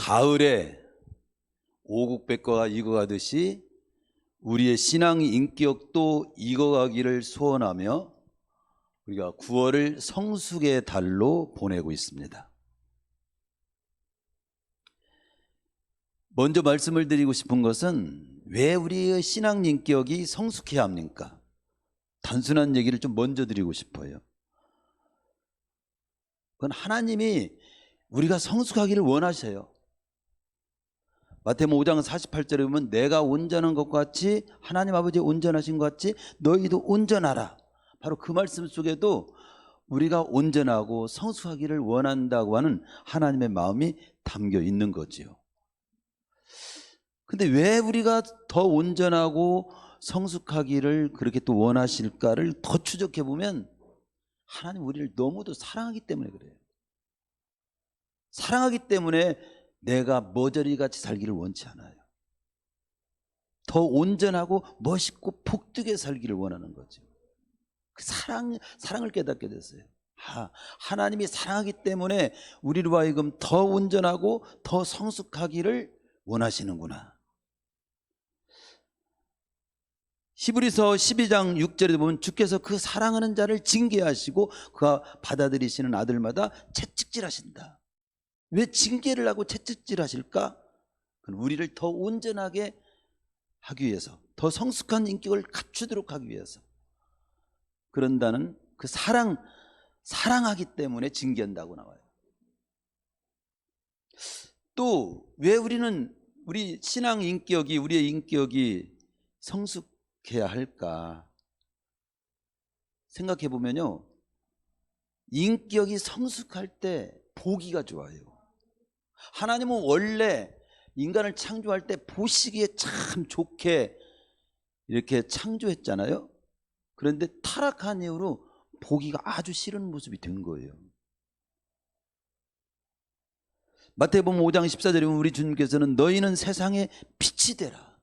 가을에 오국백과가 익어가듯이 우리의 신앙 인격도 익어가기를 소원하며 우리가 9월을 성숙의 달로 보내고 있습니다. 먼저 말씀을 드리고 싶은 것은 왜 우리의 신앙 인격이 성숙해야 합니까? 단순한 얘기를 좀 먼저 드리고 싶어요. 그건 하나님이 우리가 성숙하기를 원하셔요. 마태복음 5장 48절에 보면 내가 온전한 것과 같이 하나님 아버지 온전하신 것 같이 너희도 온전하라. 바로 그 말씀 속에도 우리가 온전하고 성숙하기를 원한다고 하는 하나님의 마음이 담겨 있는 거지요. 근데 왜 우리가 더 온전하고 성숙하기를 그렇게 또 원하실까를 더 추적해 보면 하나님 우리를 너무도 사랑하기 때문에 그래요. 사랑하기 때문에 내가 머저리 같이 살기를 원치 않아요. 더 온전하고 멋있고 복되게 살기를 원하는 거죠. 그 사랑을 깨닫게 됐어요. 하나님이 사랑하기 때문에 우리로 하여금 더 온전하고 더 성숙하기를 원하시는구나. 히브리서 12장 6절에 보면 주께서 그 사랑하는 자를 징계하시고 그가 받아들이시는 아들마다 채찍질하신다. 왜 징계를 하고 채찍질하실까? 그건 우리를 더 온전하게 하기 위해서, 더 성숙한 인격을 갖추도록 하기 위해서 그런다는 그 사랑하기 때문에 징계한다고 나와요. 또 왜 우리 신앙 인격이, 우리의 인격이 성숙해야 할까 생각해 보면요, 인격이 성숙할 때 보기가 좋아요. 하나님은 원래 인간을 창조할 때 보시기에 참 좋게 이렇게 창조했잖아요. 그런데 타락한 이후로 보기가 아주 싫은 모습이 된 거예요. 마태복음 5장 14절에 보면 우리 주님께서는 너희는 세상의 빛이 되라.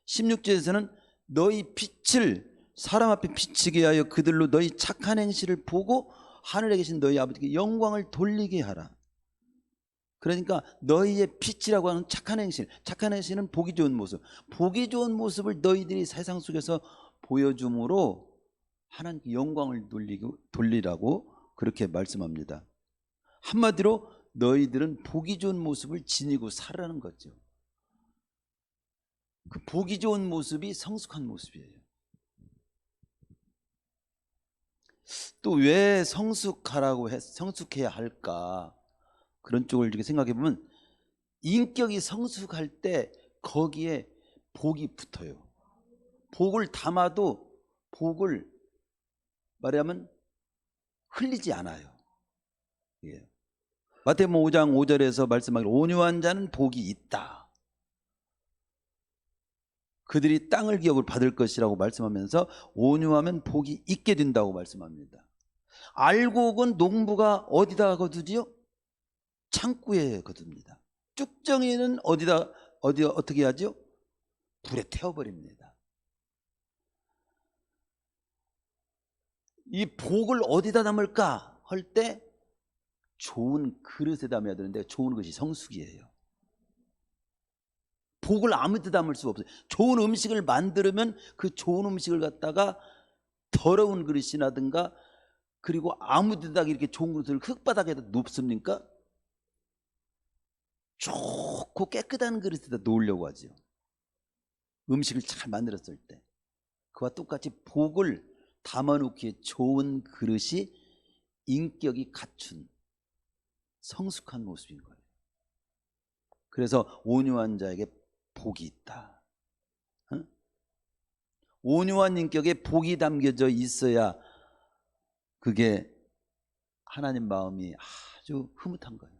16절에서는 너희 빛을 사람 앞에 비치게 하여 그들로 너희 착한 행실을 보고 하늘에 계신 너희 아버지께 영광을 돌리게 하라. 그러니까 너희의 빛이라고 하는 착한 행실은 보기 좋은 모습, 보기 좋은 모습을 너희들이 세상 속에서 보여줌으로 하나님께 영광을 돌리라고 그렇게 말씀합니다. 한마디로 너희들은 보기 좋은 모습을 지니고 살라는 거죠. 그 보기 좋은 모습이 성숙한 모습이에요. 또 왜 성숙해야 할까? 그런 쪽을 이렇게 생각해 보면 인격이 성숙할 때 거기에 복이 붙어요. 복을 담아도 복을 말하면 흘리지 않아요. 예. 마태복음 5장 5절에서 말씀하기를 온유한 자는 복이 있다. 그들이 땅을 기업을 받을 것이라고 말씀하면서 온유하면 복이 있게 된다고 말씀합니다. 알곡은 농부가 어디다 거두지요? 창고에 거둡니다. 쭉정이는 어떻게 하죠? 불에 태워버립니다. 이 복을 어디다 담을까 할 때 좋은 그릇에 담아야 되는데 좋은 것이 성숙이에요. 복을 아무 데 담을 수가 없어요. 좋은 음식을 만들면 그 좋은 음식을 갖다가 더러운 그릇이라든가 그리고 아무 데다 이렇게 좋은 그릇을 흙바닥에다 놓습니까? 좋고 깨끗한 그릇에다 놓으려고 하죠. 음식을 잘 만들었을 때. 그와 똑같이 복을 담아놓기에 좋은 그릇이 인격이 갖춘 성숙한 모습인 거예요. 그래서 온유한 자에게 복이 있다. 온유한 인격에 복이 담겨져 있어야 그게 하나님 마음이 아주 흐뭇한 거예요.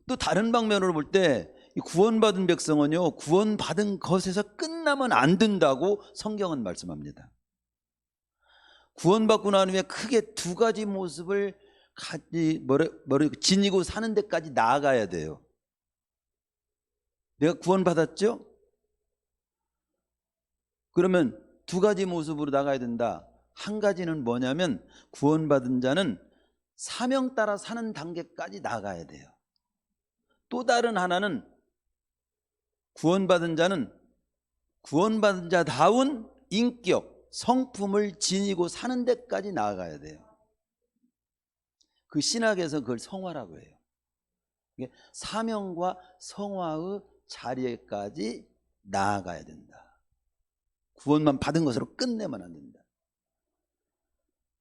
또 다른 방면으로 볼 때 구원받은 백성은요, 구원받은 것에서 끝나면 안 된다고 성경은 말씀합니다. 구원받고 난 후에 크게 두 가지 모습을 지니고 사는 데까지 나아가야 돼요. 내가 구원받았죠? 그러면 두 가지 모습으로 나가야 된다. 한 가지는 뭐냐면 구원받은 자는 사명 따라 사는 단계까지 나가야 돼요. 또 다른 하나는 구원받은 자는 구원받은 자다운 인격, 성품을 지니고 사는 데까지 나아가야 돼요. 그 신학에서 그걸 성화라고 해요. 이게 사명과 성화의 자리에까지 나아가야 된다. 구원만 받은 것으로 끝내면 안 된다.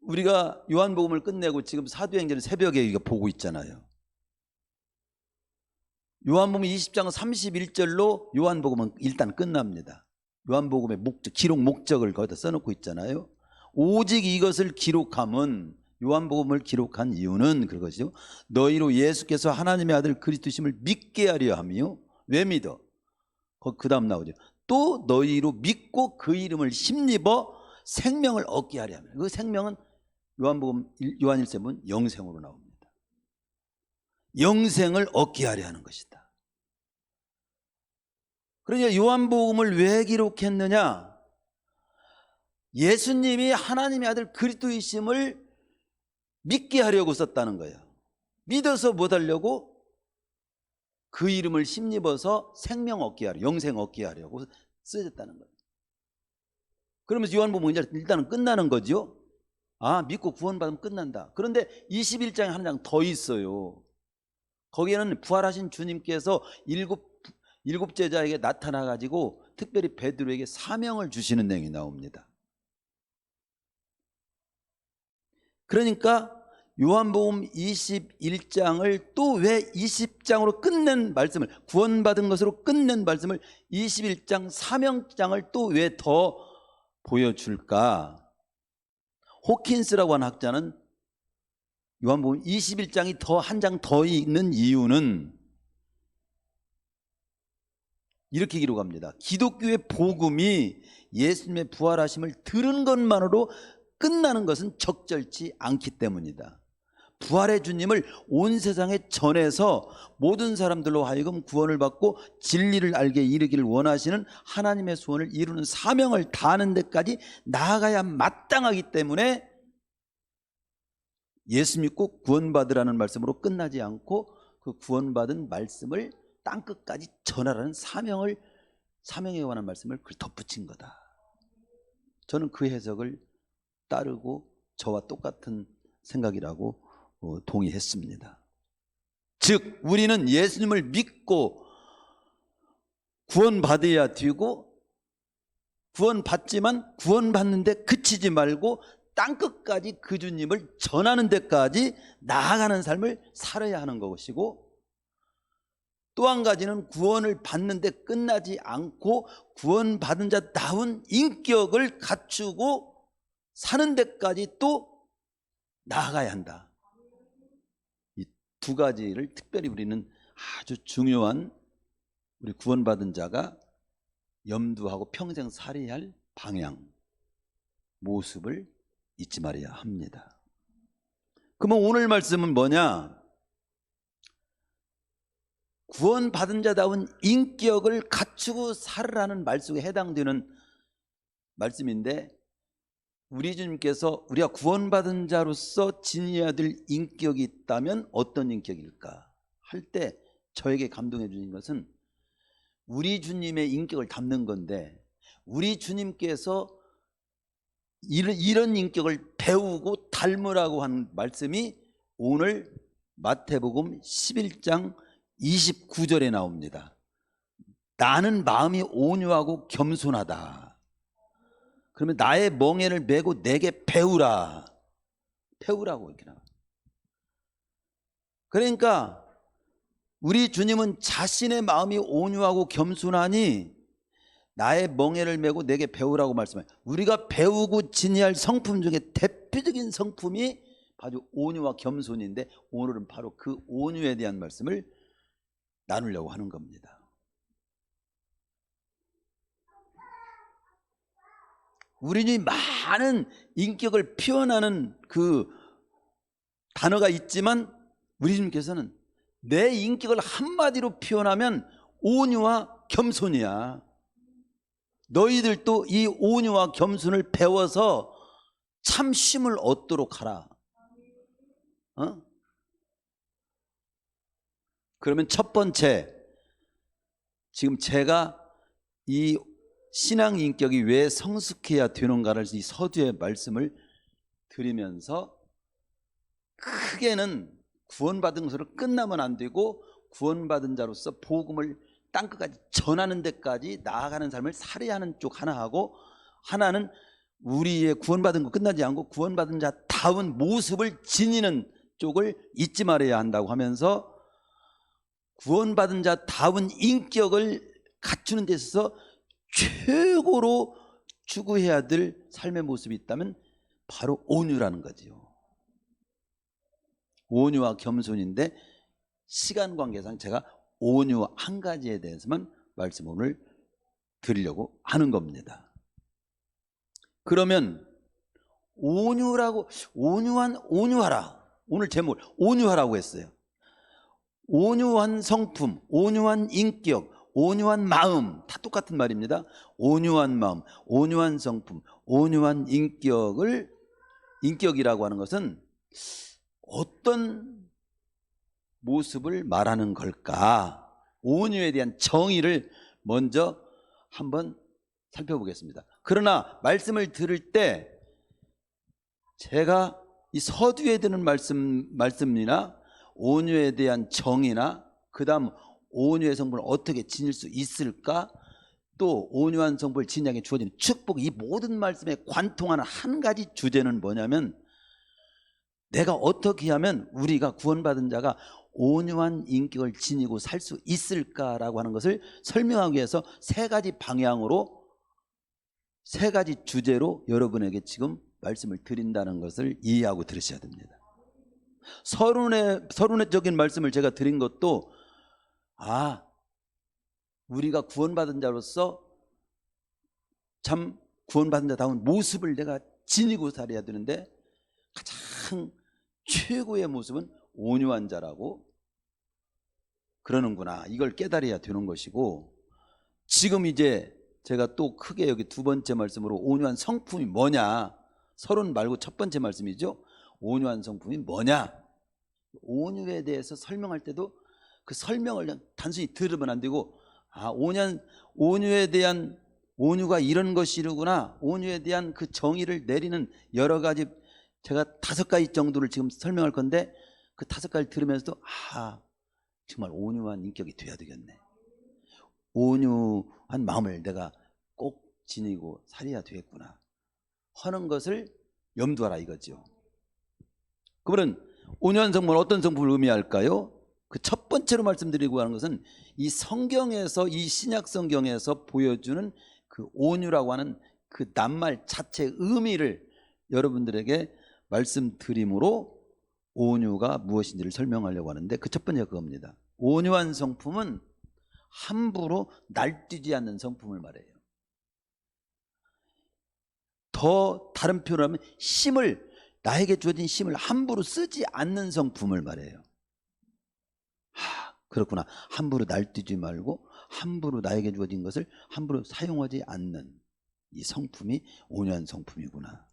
우리가 요한복음을 끝내고 지금 사도행전 새벽에 이거 보고 있잖아요. 요한복음 20장 31절로 요한복음은 일단 끝납니다. 요한복음의 목적, 기록 목적을 거기다 써놓고 있잖아요. 오직 이것을 기록함은, 요한복음을 기록한 이유는 그것이죠. 너희로 예수께서 하나님의 아들 그리스도심을 믿게 하려 하며. 왜 믿어? 그 다음 나오죠. 또 너희로 믿고 그 이름을 힘입어 생명을 얻게 하려 하며. 그 생명은 요한복음 요한 1서 보면 영생으로 나옵니다. 영생을 얻게 하려 하는 것이다. 그러니까 요한복음을 왜 기록했느냐? 예수님이 하나님의 아들 그리스도이심을 믿게 하려고 썼다는 거예요. 믿어서 못 하려고 그 이름을 힘입어서 생명 얻게 하려, 영생 얻게 하려고 쓰였다는 거예요. 그러면서 요한복음은 일단은 끝나는 거죠. 아, 믿고 구원받으면 끝난다. 그런데 21장에 한 장 더 있어요. 거기에는 부활하신 주님께서 일곱 제자에게 나타나가지고 특별히 베드로에게 사명을 주시는 내용이 나옵니다. 그러니까 요한복음 21장을 또 왜 20장으로 끝낸 말씀을, 구원받은 것으로 끝낸 말씀을 21장 사명장을 또 왜 더 보여줄까? 호킨스라고 하는 학자는 요한복음 21장이 더 한 장 더 있는 이유는 이렇게 기록합니다. 기독교의 복음이 예수님의 부활하심을 들은 것만으로 끝나는 것은 적절치 않기 때문이다. 부활의 주님을 온 세상에 전해서 모든 사람들로 하여금 구원을 받고 진리를 알게 이르기를 원하시는 하나님의 소원을 이루는 사명을 다하는 데까지 나아가야 마땅하기 때문에 예수 믿고 구원받으라는 말씀으로 끝나지 않고 그 구원받은 말씀을 땅끝까지 전하라는 사명에 관한 말씀을 덧붙인 거다. 저는 그 해석을 따르고 저와 똑같은 생각이라고 동의했습니다. 즉 우리는 예수님을 믿고 구원받아야 되고, 구원받지만 구원받는데 그치지 말고 땅끝까지 그 주님을 전하는 데까지 나아가는 삶을 살아야 하는 것이고, 또 한 가지는 구원을 받는데 끝나지 않고 구원받은 자다운 인격을 갖추고 사는 데까지 또 나아가야 한다. 이 두 가지를 특별히 우리는 아주 중요한, 우리 구원받은 자가 염두하고 평생 살아야 할 방향, 모습을 잊지 말아야 합니다. 그러면 오늘 말씀은 뭐냐? 구원받은 자다운 인격을 갖추고 살으라는 말씀에 해당되는 말씀인데, 우리 주님께서 우리가 구원받은 자로서 지녀야 될 인격이 있다면 어떤 인격일까 할 때 저에게 감동해 주신 것은 우리 주님의 인격을 담는 건데, 우리 주님께서 이런 인격을 배우고 닮으라고 하는 말씀이 오늘 마태복음 11장 29절에 나옵니다. 나는 마음이 온유하고 겸손하다. 그러면 나의 멍에를 메고 내게 배우라. 배우라고 이렇게 나와요. 그러니까 우리 주님은 자신의 마음이 온유하고 겸손하니 나의 멍에를 메고 내게 배우라고 말씀해요. 우리가 배우고 지니할 성품 중에 대표적인 성품이 바로 온유와 겸손인데, 오늘은 바로 그 온유에 대한 말씀을 나누려고 하는 겁니다. 우리 주님이 많은 인격을 표현하는 그 단어가 있지만 우리 주님께서는 내 인격을 한마디로 표현하면 온유와 겸손이야. 너희들도 이 온유와 겸손을 배워서 참 쉼을 얻도록 하라. 어? 그러면 첫 번째, 지금 제가 이 신앙 인격이 왜 성숙해야 되는가를 이 서두의 말씀을 드리면서, 크게는 구원받은 것으로 끝나면 안 되고 구원받은 자로서 복음을 땅끝까지 전하는 데까지 나아가는 삶을 살아야 하는 쪽 하나 하고, 하나는 우리의 구원받은 거 끝나지 않고 구원받은 자다운 모습을 지니는 쪽을 잊지 말아야 한다고 하면서, 구원받은 자다운 인격을 갖추는 데 있어서 최고로 추구해야 될 삶의 모습이 있다면 바로 온유라는 거지요. 온유와 겸손인데, 시간 관계상 제가 온유 한 가지에 대해서만 말씀 오늘 드리려고 하는 겁니다. 그러면 온유하라. 오늘 제목을 온유하라고 했어요. 온유한 성품, 온유한 인격, 온유한 마음, 다 똑같은 말입니다. 온유한 마음, 온유한 성품, 온유한 인격이라고 하는 것은 어떤 모습을 말하는 걸까? 온유에 대한 정의를 먼저 한번 살펴보겠습니다. 그러나 말씀을 들을 때 제가 이 서두에 드는 말씀이나 온유에 대한 정의나, 그 다음 온유의 성분을 어떻게 지닐 수 있을까, 또 온유한 성분을 지니게 주어지는 축복, 이 모든 말씀에 관통하는 한 가지 주제는 뭐냐면, 내가 어떻게 하면 우리가 구원받은 자가 온유한 인격을 지니고 살 수 있을까라고 하는 것을 설명하기 위해서 세 가지 방향으로, 세 가지 주제로 여러분에게 지금 말씀을 드린다는 것을 이해하고 들으셔야 됩니다. 서론적인 말씀을 제가 드린 것도, 우리가 구원받은 자로서 참 구원받은 자다운 모습을 내가 지니고 살아야 되는데, 가장 최고의 모습은 온유한 자라고 그러는구나, 이걸 깨달아야 되는 것이고, 지금 이제 제가 또 크게 여기 두 번째 말씀으로 온유한 성품이 뭐냐, 서론 말고 첫 번째 말씀이죠. 온유한 성품이 뭐냐, 온유에 대해서 설명할 때도 그 설명을 단순히 들으면 안 되고, 온유에 대한, 온유가 이런 것이구나, 온유에 대한 그 정의를 내리는 여러 가지, 제가 5가지 정도를 지금 설명할 건데, 그 5가지 들으면서도 정말 온유한 인격이 돼야 되겠네, 온유한 마음을 내가 꼭 지니고 살아야 되겠구나 하는 것을 염두하라 이거죠. 그러면 온유한 성품은 어떤 성품을 의미할까요? 그 첫 번째로 말씀드리고 하는 것은 이 성경에서, 이 신약 성경에서 보여주는 그 온유라고 하는 그 낱말 자체의 의미를 여러분들에게 말씀드림으로 온유가 무엇인지를 설명하려고 하는데, 그 첫 번째가 그겁니다. 온유한 성품은 함부로 날뛰지 않는 성품을 말해요. 더 다른 표현을 하면 나에게 주어진 힘을 함부로 쓰지 않는 성품을 말해요. 그렇구나, 함부로 날뛰지 말고 함부로 나에게 주어진 것을 함부로 사용하지 않는 이 성품이 온유한 성품이구나.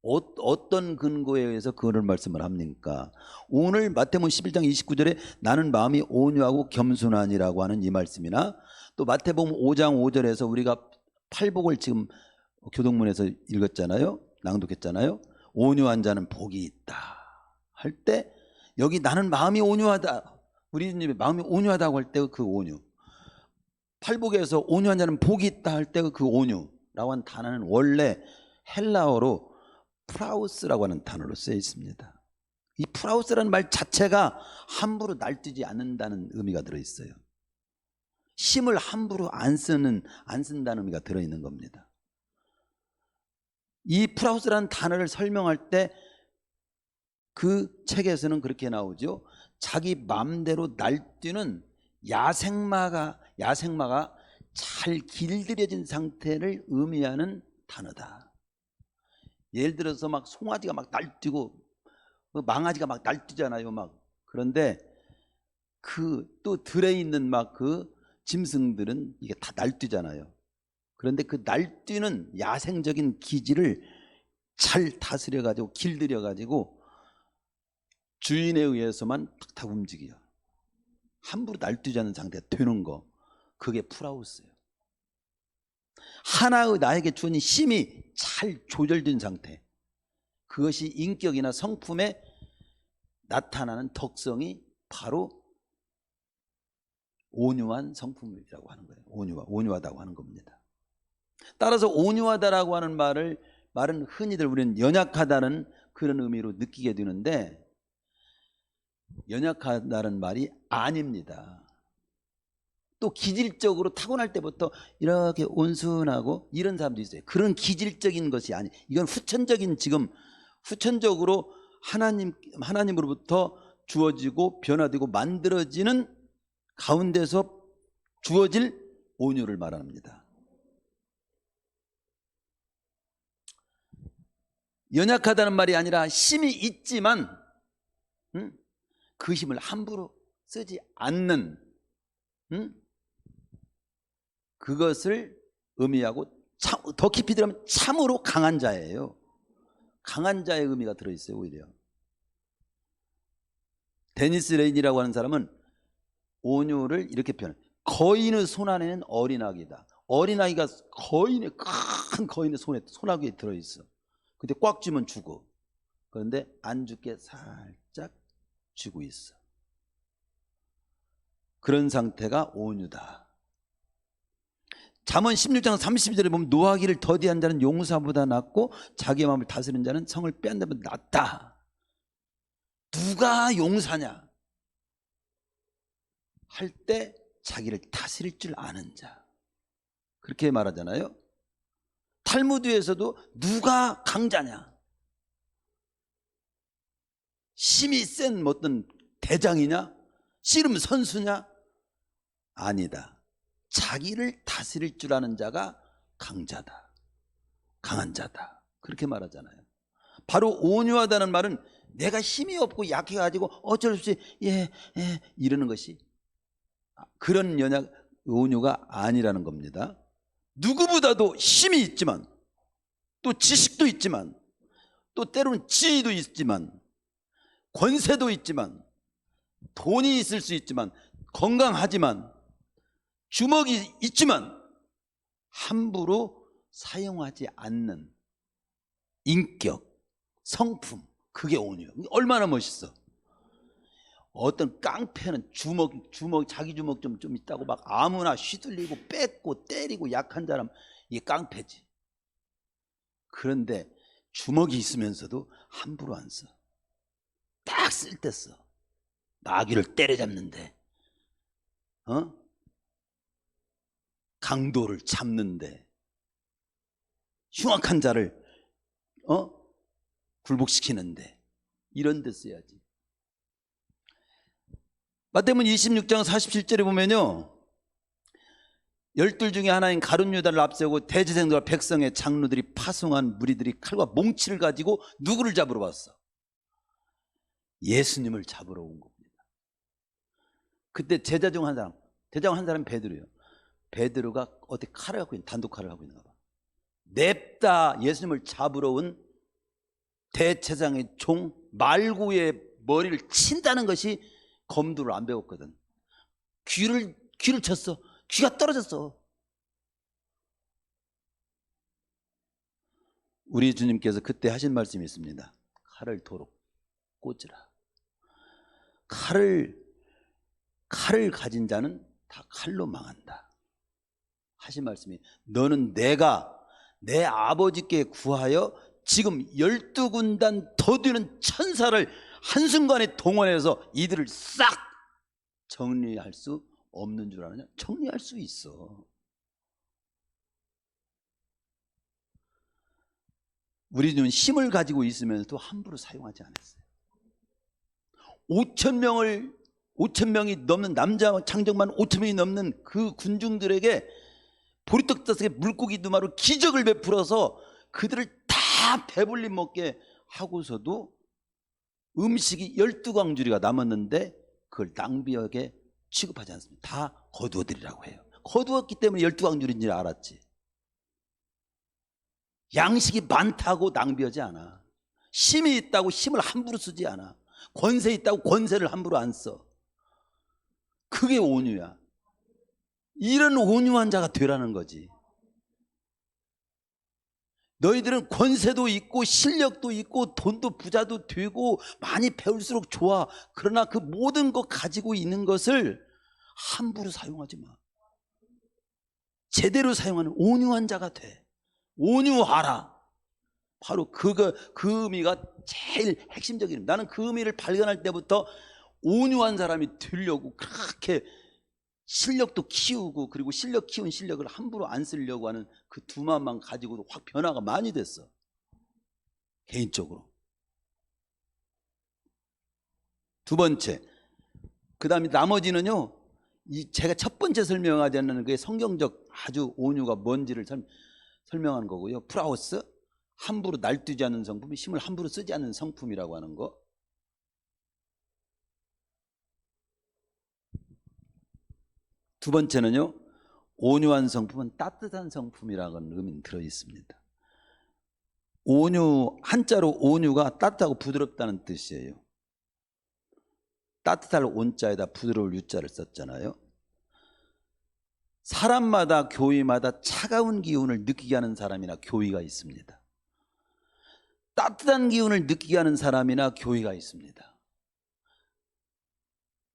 어떤 근거에 의해서 그거를 말씀을 합니까? 오늘 마태복음 11장 29절에 나는 마음이 온유하고 겸손하니라고 하는 이 말씀이나, 또 마태복음 5장 5절에서 우리가 팔복을 지금 교동문에서 읽었잖아요, 낭독했잖아요. 온유한 자는 복이 있다 할 때, 여기 나는 마음이 온유하다, 우리 주님이 마음이 온유하다고 할 때 그 온유, 팔복에서 온유한 자는 복이 있다 할 때 그 온유라고 하는 단어는 원래 헬라어로 프라우스라고 하는 단어로 쓰여 있습니다. 이 프라우스라는 말 자체가 함부로 날뛰지 않는다는 의미가 들어있어요. 힘을 함부로 안 쓴다는 의미가 들어있는 겁니다. 이 프라우스라는 단어를 설명할 때 그 책에서는 그렇게 나오죠. 자기 마음대로 날뛰는 야생마가 잘 길들여진 상태를 의미하는 단어다. 예를 들어서 막 송아지가 막 날뛰고 망아지가 막 날뛰잖아요. 그런데 그 또 들에 있는 그 짐승들은 이게 다 날뛰잖아요. 그런데 그 날뛰는 야생적인 기질을 잘 다스려 가지고 길들여 가지고 주인에 의해서만 탁탁 움직여. 함부로 날뛰지 않는 상태가 되는 거, 그게 풀하우스예요. 하나의 나에게 주어진 힘이 잘 조절된 상태, 그것이 인격이나 성품에 나타나는 덕성이 바로 온유한 성품이라고 하는 거예요. 온유하다고 하는 겁니다. 따라서 온유하다라고 하는 말은 흔히들 우리는 연약하다는 그런 의미로 느끼게 되는데, 연약하다는 말이 아닙니다. 또 기질적으로 타고날 때부터 이렇게 온순하고 이런 사람도 있어요. 그런 기질적인 것이 아니, 이건 후천적으로 하나님으로부터 주어지고 변화되고 만들어지는 가운데서 주어질 온유를 말합니다. 연약하다는 말이 아니라 힘이 있지만 그 힘을 함부로 쓰지 않는, 그것을 의미하고, 더 깊이 들어가면 참으로 강한 자예요. 강한 자의 의미가 들어있어요. 오히려 데니스 레인이라고 하는 사람은 온유를 이렇게 표현해요. 거인의 손 안에는 어린아기다. 어린아기가 큰 거인의 손아귀에 들어있어. 근데 꽉 쥐면 죽어. 그런데 안 죽게 살짝 쥐고 있어. 그런 상태가 온유다. 잠언 16장 32절에 보면 노하기를 더디한 자는 용사보다 낫고 자기 마음을 다스리는 자는 성을 빼앗는 자보다 낫다. 누가 용사냐 할 때 자기를 다스릴 줄 아는 자, 그렇게 말하잖아요. 탈무드에서도 누가 강자냐, 힘이 센 어떤 대장이냐, 씨름 선수냐, 아니다. 자기를 다스릴 줄 아는 자가 강자다, 강한 자다, 그렇게 말하잖아요. 바로 온유하다는 말은 내가 힘이 없고 약해가지고 어쩔 수 없이 이러는 것이, 그런 온유가 아니라는 겁니다. 누구보다도 힘이 있지만, 또 지식도 있지만, 또 때로는 지위도 있지만, 권세도 있지만, 돈이 있을 수 있지만, 건강하지만, 주먹이 있지만 함부로 사용하지 않는 인격, 성품, 그게 온유. 얼마나 멋있어. 어떤 깡패는 자기 주먹 좀 있다고 막 아무나 휘둘리고 뺏고 때리고 약한 사람, 이게 깡패지. 그런데 주먹이 있으면서도 함부로 안 써. 딱 쓸 때 써. 마귀를 때려잡는데, 강도를 잡는데, 흉악한 자를 굴복시키는데, 이런 데 써야지. 마태복음 26장 47절에 보면요, 12 중에 하나인 가룟 유다를 앞세우고 대제사장들과 백성의 장로들이 파송한 무리들이 칼과 몽치를 가지고 누구를 잡으러 왔어? 예수님을 잡으러 온 겁니다. 그때 제자 중 한 사람 베드로예요. 베드로가 어떻게 칼을 갖고 있는, 단독칼을 갖고 있는가 봐. 냅다 예수님을 잡으러 온 대제사장의 종 말구의 머리를 친다는 것이 검도를 안 배웠거든. 귀를 쳤어. 귀가 떨어졌어. 우리 주님께서 그때 하신 말씀이 있습니다. 칼을 도로 꽂으라. 칼을 가진 자는 다 칼로 망한다 하신 말씀이, 너는 내가 내 아버지께 구하여 지금 12군단 더 되는 천사를 한순간에 동원해서 이들을 싹 정리할 수 없는 줄 아느냐? 정리할 수 있어. 우리는 힘을 가지고 있으면서도 함부로 사용하지 않았어요. 5,000명이 넘는, 남자 장정만 5,000명이 넘는 그 군중들에게 보리떡 5개 물고기 2마리로 기적을 베풀어서 그들을 다 배불리 먹게 하고서도 음식이 12광주리가 남았는데 그걸 낭비하게 취급하지 않습니다. 다 거두어드리라고 해요. 거두었기 때문에 12광주리인지 알았지. 양식이 많다고 낭비하지 않아. 힘이 있다고 힘을 함부로 쓰지 않아. 권세 있다고 권세를 함부로 안 써. 그게 온유야. 이런 온유한 자가 되라는 거지. 너희들은 권세도 있고 실력도 있고 돈도 부자도 되고 많이 배울수록 좋아. 그러나 그 모든 것 가지고 있는 것을 함부로 사용하지 마. 제대로 사용하는 온유한 자가 돼. 온유하라. 바로 그 의미가 제일 핵심적인 의미. 나는 그 의미를 발견할 때부터 온유한 사람이 되려고 그렇게 실력도 키우고, 그리고 실력 키운 실력을 함부로 안 쓰려고 하는 그 두 마음만 가지고도 확 변화가 많이 됐어. 개인적으로. 두 번째, 그 다음에 나머지는요, 제가 첫 번째 설명하지 않는 그 성경적 아주 온유가 뭔지를 설명하는 거고요. 프라우스, 함부로 날뛰지 않는 성품, 힘을 함부로 쓰지 않는 성품이라고 하는 거. 두 번째는요, 온유한 성품은 따뜻한 성품이라는 의미는 들어있습니다. 온유, 한자로 온유가 따뜻하고 부드럽다는 뜻이에요. 따뜻할 온자에다 부드러울 유자를 썼잖아요. 사람마다 교위마다 차가운 기운을 느끼게 하는 사람이나 교위가 있습니다. 따뜻한 기운을 느끼게 하는 사람이나 교위가 있습니다.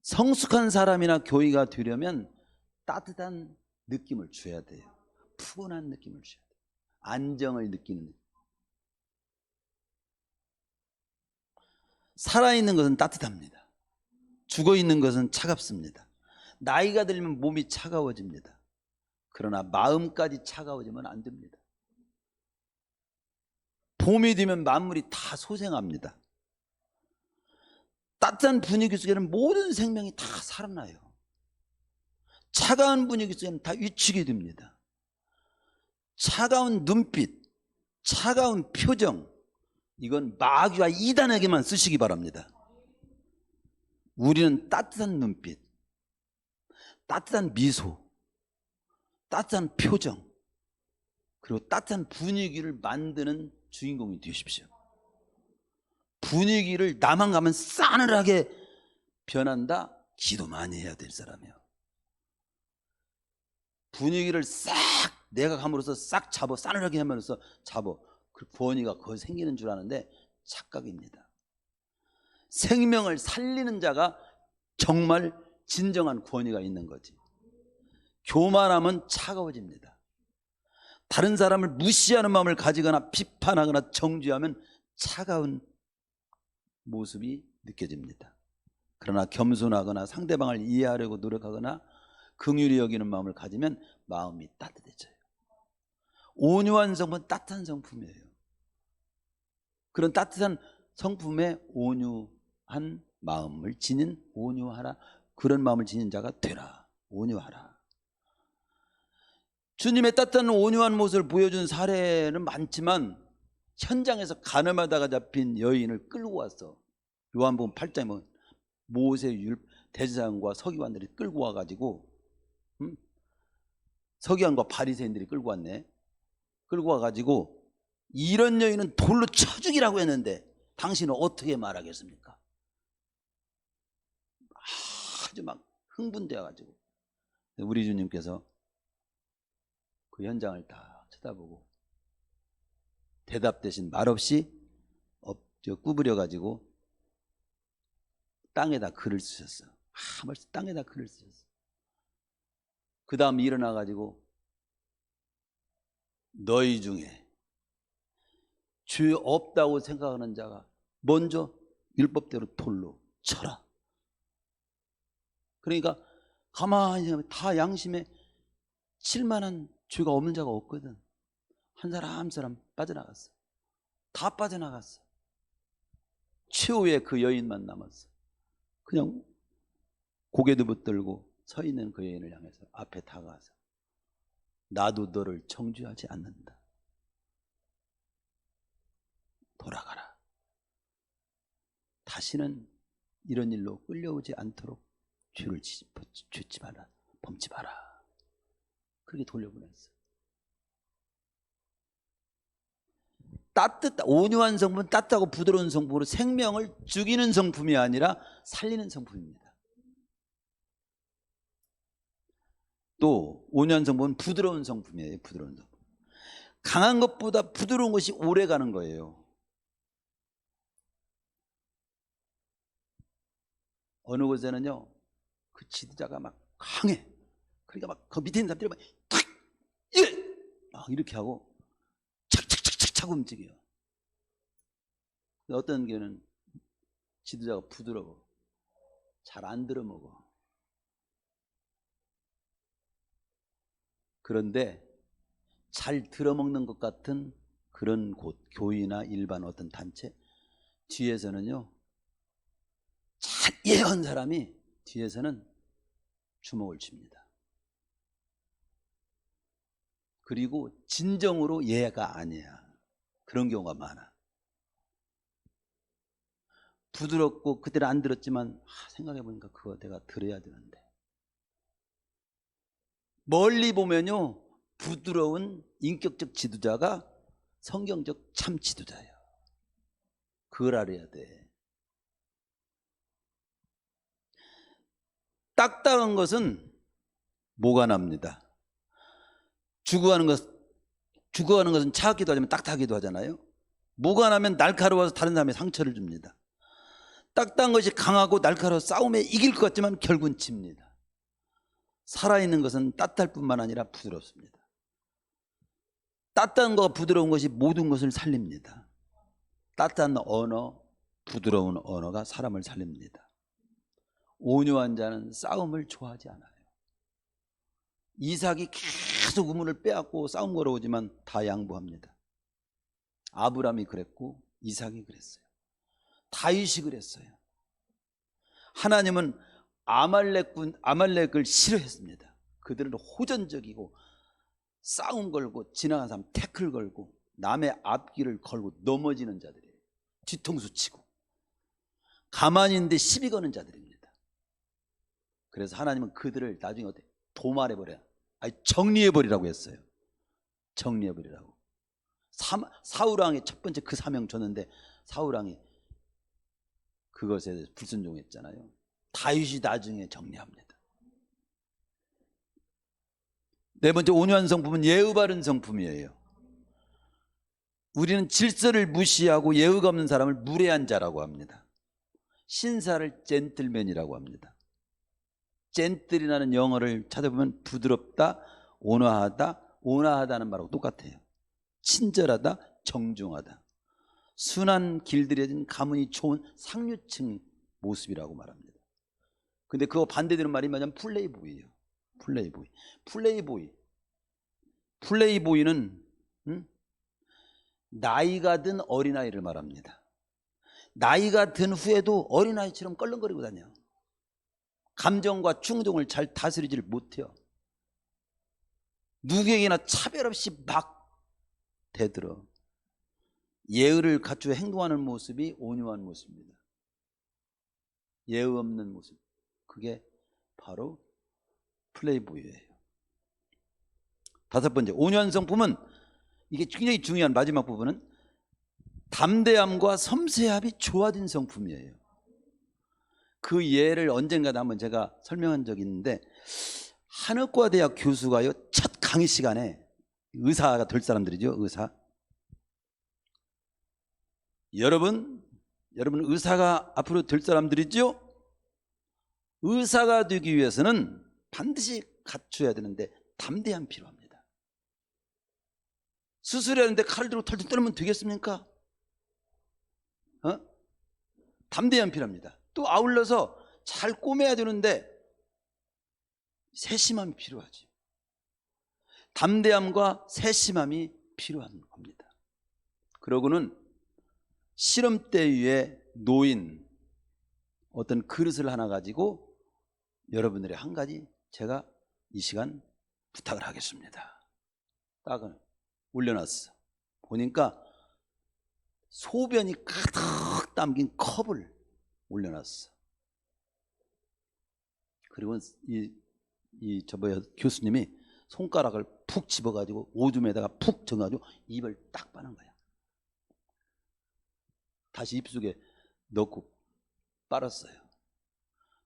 성숙한 사람이나 교위가 되려면 따뜻한 느낌을 줘야 돼요. 푸근한 느낌을 줘야 돼요. 안정을 느끼는 느낌. 살아있는 것은 따뜻합니다. 죽어있는 것은 차갑습니다. 나이가 들면 몸이 차가워집니다. 그러나 마음까지 차가워지면 안 됩니다. 봄이 되면 만물이 다 소생합니다. 따뜻한 분위기 속에는 모든 생명이 다 살아나요. 차가운 분위기 속에는 다 위축이 됩니다. 차가운 눈빛, 차가운 표정, 이건 마귀와 이단에게만 쓰시기 바랍니다. 우리는 따뜻한 눈빛, 따뜻한 미소, 따뜻한 표정, 그리고 따뜻한 분위기를 만드는 주인공이 되십시오. 분위기를 나만 가면 싸늘하게 변한다? 기도 많이 해야 될 사람이에요. 분위기를 싹 내가 감으로써 싹 잡아, 싸늘하게 하면서 잡아. 그 구원이가 거의 생기는 줄 아는데 착각입니다. 생명을 살리는 자가 정말 진정한 구원이가 있는 거지. 교만하면 차가워집니다. 다른 사람을 무시하는 마음을 가지거나 비판하거나 정죄하면 차가운 모습이 느껴집니다. 그러나 겸손하거나 상대방을 이해하려고 노력하거나 긍휼히 여기는 마음을 가지면 마음이 따뜻해져요. 온유한 성품은 따뜻한 성품이에요. 그런 따뜻한 성품의 온유한 마음을 지닌 온유하라. 그런 마음을 지닌 자가 되라. 온유하라. 주님의 따뜻한 온유한 모습을 보여준 사례는 많지만 현장에서 가늠하다가 잡힌 여인을 끌고 와서 요한복음 8장에 보면 모세 대제사장과 서기관들이 끌고 와가지고 서기관과 바리새인들이 끌고 왔네. 끌고 와가지고 이런 여인은 돌로 쳐 죽이라고 했는데 당신은 어떻게 말하겠습니까? 아주 막 흥분되어가지고 우리 주님께서 그 현장을 다 쳐다보고 대답 대신 말없이 구부려가지고 땅에다 글을 쓰셨어요. 벌써 땅에다 글을 쓰셨어요. 그 다음 일어나가지고 너희 중에 죄 없다고 생각하는 자가 먼저 율법대로 돌로 쳐라. 그러니까 가만히 생각하면 다 양심에 칠만한 죄가 없는 자가 없거든. 한 사람 한 사람 빠져나갔어. 다 빠져나갔어. 최후의 그 여인만 남았어. 그냥 고개도 붙들고 서 있는 그 여인을 향해서 앞에 다가가서 나도 너를 정죄하지 않는다. 돌아가라. 다시는 이런 일로 끌려오지 않도록 죄를 짓지 마라. 범치 마라. 그렇게 돌려보냈어. 온유한 성품은 따뜻하고 부드러운 성품으로 생명을 죽이는 성품이 아니라 살리는 성품입니다. 또 온유한 성품은 부드러운 성품이에요. 부드러운 성품. 강한 것보다 부드러운 것이 오래 가는 거예요. 어느 곳에는요, 그 지도자가 막 강해. 그러니까 막 그 밑에 있는 사람들이 막 탁! 막 이렇게 하고 착착착착 움직여요. 어떤 경우는 지도자가 부드러워. 잘 안 들어먹어. 그런데 잘 들어먹는 것 같은 그런 곳, 교회나 일반 어떤 단체 뒤에서는요, 잘 예언 사람이 뒤에서는 주먹을 칩니다. 그리고 진정으로 얘가 아니야. 그런 경우가 많아. 부드럽고 그때는 안 들었지만 생각해보니까 그거 내가 들어야 되는데. 멀리 보면요, 부드러운 인격적 지도자가 성경적 참 지도자예요. 그걸 알아야 돼. 딱딱한 것은 뭐가 납니다. 죽어가는 것은 차갑기도 하지만 딱딱하기도 하잖아요. 뭐가 나면 날카로워서 다른 사람에 상처를 줍니다. 딱딱한 것이 강하고 날카로워 싸움에 이길 것 같지만 결국은 집니다. 살아있는 것은 따뜻할 뿐만 아니라 부드럽습니다. 따뜻한 것과 부드러운 것이 모든 것을 살립니다. 따뜻한 언어, 부드러운 언어가 사람을 살립니다. 온유한 자는 싸움을 좋아하지 않아요. 이삭이 계속 우물을 빼앗고 싸움 걸어오지만 다 양보합니다. 아브라함이 그랬고 이삭이 그랬어요. 다윗이 그랬어요. 하나님은 아말렉을 싫어했습니다. 그들은 호전적이고 싸움 걸고 지나간 사람 태클 걸고 남의 앞길을 걸고 넘어지는 자들이에요. 뒤통수 치고 가만히 있는데 시비 거는 자들입니다. 그래서 하나님은 그들을 나중에 어때? 도말해버려요. 아니 정리해버리라고 했어요. 정리해버리라고. 사울왕이 첫 번째 그 사명 줬는데 사울왕이 그것에 대해서 불순종했잖아요. 다윗이 나중에 정리합니다. 네 번째, 온유한 성품은 예의 바른 성품이에요. 우리는 질서를 무시하고 예의가 없는 사람을 무례한 자라고 합니다. 신사를 젠틀맨이라고 합니다. 젠틀이라는 영어를 찾아보면 부드럽다, 온화하다, 온화하다는 말하고 똑같아요. 친절하다, 정중하다. 순한 길들여진 가문이 좋은 상류층 모습이라고 말합니다. 근데 그거 반대되는 말이 뭐냐면 플레이보이예요. 플레이보이는 나이가 든 어린아이를 말합니다. 나이가 든 후에도 어린아이처럼 껄렁거리고 다녀요. 감정과 충동을 잘 다스리지를 못해요. 누구에게나 차별 없이 막 대들어. 예의를 갖추어 행동하는 모습이 온유한 모습입니다. 예의 없는 모습, 그게 바로 플레이보이예요. 다섯 번째, 온유한 성품은, 이게 굉장히 중요한 마지막 부분은 담대함과 섬세함이 좋아진 성품이에요. 그 예를 언젠가 한번 제가 설명한 적이 있는데, 한의과대학 교수가요, 첫 강의 시간에, 의사가 될 사람들이죠, 의사. 여러분 의사가 앞으로 될 사람들이죠. 의사가 되기 위해서는 반드시 갖춰야 되는데 담대함이 필요합니다. 수술하는데 칼을 들고 털털 떨면 되겠습니까? 담대함이 필요합니다. 또 아울러서 잘 꼬매야 되는데 세심함이 필요하지. 담대함과 세심함이 필요한 겁니다. 그러고는 실험대 위에 놓인 어떤 그릇을 하나 가지고 여러분들이 한 가지 제가 이 시간 부탁을 하겠습니다. 딱 올려놨어. 보니까 소변이 가득 담긴 컵을 올려놨어. 그리고 저번 교수님이 손가락을 푹 집어가지고 오줌에다가 푹 정가지고 입을 딱 빠는 거야. 다시 입속에 넣고 빨았어요.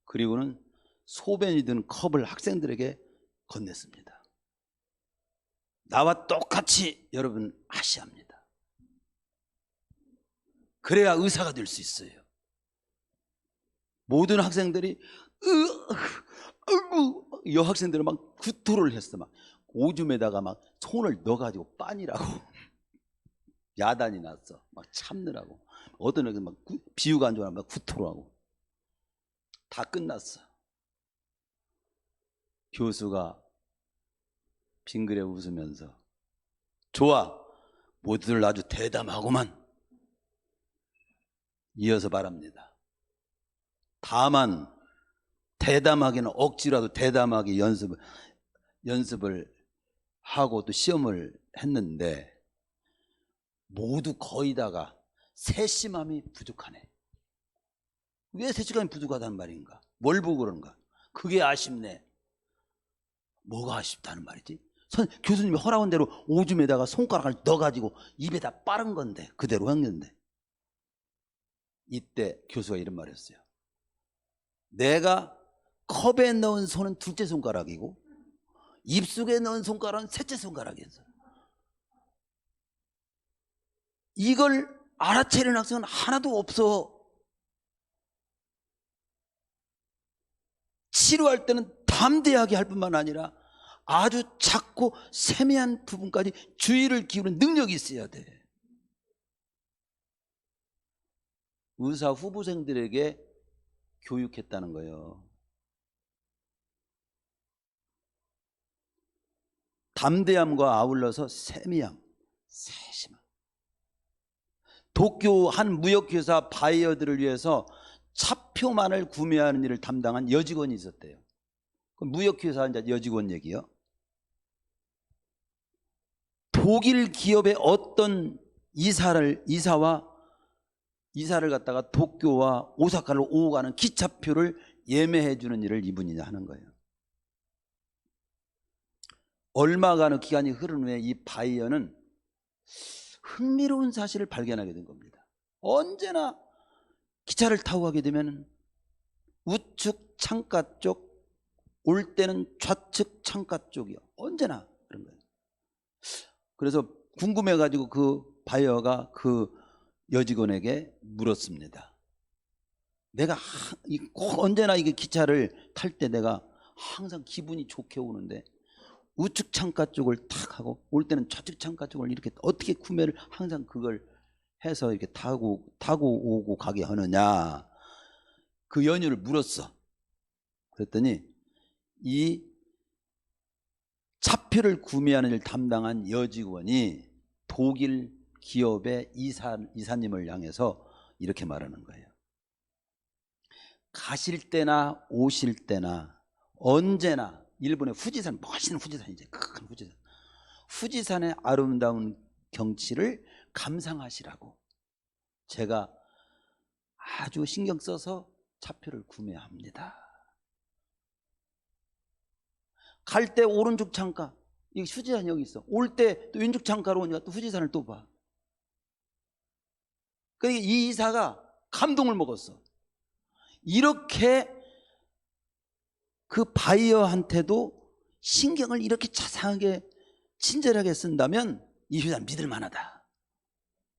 그리고는 소변이 든 컵을 학생들에게 건넸습니다. 나와 똑같이 여러분 하셔야 합니다. 그래야 의사가 될 수 있어요. 모든 학생들이 여학생들은 막 구토를 했어. 막 오줌에다가 막 손을 넣어가지고 빠니라고 야단이 났어. 막 참느라고. 어떤 애들 막 비유가 안 좋아 막 구토를 하고. 다 끝났어. 교수가 빙그레 웃으면서 좋아, 모두들 아주 대담하구만. 이어서 말합니다. 다만 대담하게는 억지라도 대담하게 연습을 하고 또 시험을 했는데 모두 거의 다가 세심함이 부족하네. 왜 세심함이 부족하다는 말인가? 뭘 보고 그런가? 그게 아쉽네. 뭐가 아쉽다는 말이지? 교수님이 허락한 대로 오줌에다가 손가락을 넣어가지고 입에다 빠른 건데 그대로 했는데 이때 교수가 이런 말을 했어요. 내가 컵에 넣은 손은 둘째 손가락이고 입속에 넣은 손가락은 셋째 손가락이었어. 이걸 알아채는 학생은 하나도 없어. 치료할 때는 담대하게 할 뿐만 아니라 아주 작고 세미한 부분까지 주의를 기울이는 능력이 있어야 돼. 의사 후보생들에게 교육했다는 거예요. 담대함과 아울러서 세미함, 세심함. 도쿄 한 무역회사 바이어들을 위해서 차표만을 구매하는 일을 담당한 여직원이 있었대요. 무역회사 여직원 얘기요. 독일 기업의 어떤 이사를 갖다가 도쿄와 오사카를 오고 가는 기차표를 예매해 주는 일을 이분이 하는 거예요. 얼마간의 기간이 흐른 후에 이 바이어는 흥미로운 사실을 발견하게 된 겁니다. 언제나 기차를 타고 가게 되면 우측 창가 쪽, 올 때는 좌측 창가 쪽이요. 언제나 그런 거예요. 그래서 궁금해가지고 그 바이어가 그 여직원에게 물었습니다. 내가 꼭 언제나 이게 기차를 탈 때 내가 항상 기분이 좋게 오는데 우측 창가 쪽을 탁 하고 올 때는 좌측 창가 쪽을 이렇게 어떻게 구매를 항상 그걸 해서 이렇게 타고 오고 가게 하느냐, 그 연유를 물었어. 그랬더니 이 차표를 구매하는 일 담당한 여직원이 독일 기업의 이사님을 향해서 이렇게 말하는 거예요. 가실 때나 오실 때나 언제나 일본의 후지산, 멋있는 후지산이죠. 큰 후지산. 후지산의 아름다운 경치를 감상하시라고 제가 아주 신경 써서 차표를 구매합니다. 갈 때 오른쪽 창가, 이 후지산이 여기 있어. 올 때 또 왼쪽 창가로 오니까 또 후지산을 또 봐. 그러니까 이 이사가 감동을 먹었어. 이렇게 그 바이어한테도 신경을 이렇게 자상하게 친절하게 쓴다면 이 회사는 믿을 만하다.